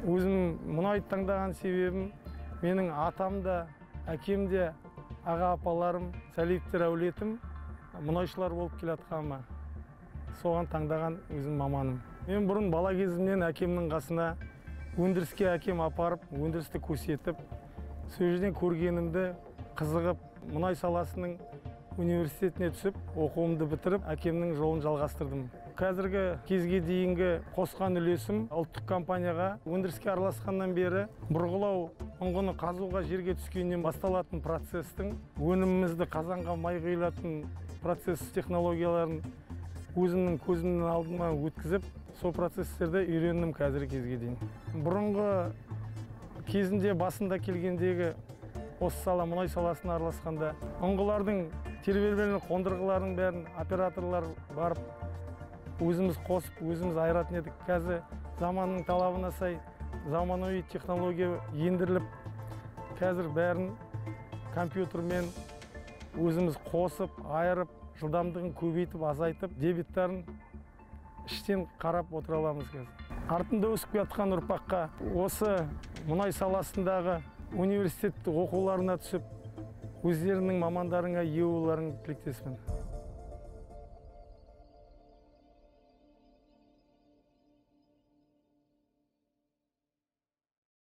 Өзім мұнайды таңдаған себебім, менің атам да, әкем де, аға апаларым, Сәлиевтер әулетім мұнайшылар болып келатқаныма. Соған таңдаған өзім маманым. Мен бұрын бала кезімнен әкемнің қасына өндіріске әкем апарып, өндірісті көрсетіп, сол жерден көргенімді қызығып, мұнай саласының университетіне түсіп, оқуымды бітіріп, әкемнің жолын жалғастырдым. Қазіргі кезге дейінгі қосқан үлесім ұлттық компанияға өндіріске араласқаннан бері бұрғылау, ұңғыны қазуға жерге түскеннен басталатын процестің, өнімімізді қазанға май құйылатын процесс технологияларын өзімнің көзімнің алдыма өткізіп, сол процесстерді үйрендім қазіргі кезге дейін. Бұрынғы кезінде басында келгендегі осы сала мұнай саласына араласқанда ұңғылардың тербелмелі қондырғылардың бәрін операторлар барып өзіміз қосып, өзіміз айыратын едік. Қазір заманның талабына сай заманауи технология ендіріліп, қазір бәрін компьютермен өзіміз қосып, айырып, жылдамдығын көбейтіп, азайтып, дебиттарын іштен қарап отыра аламыз қазір. Артында өсіп жатқан ұрпаққа осы мұнай саласындағы университет оқуларына түсіп, өздерінің мамандарыңа ие болуларын тілектеспін.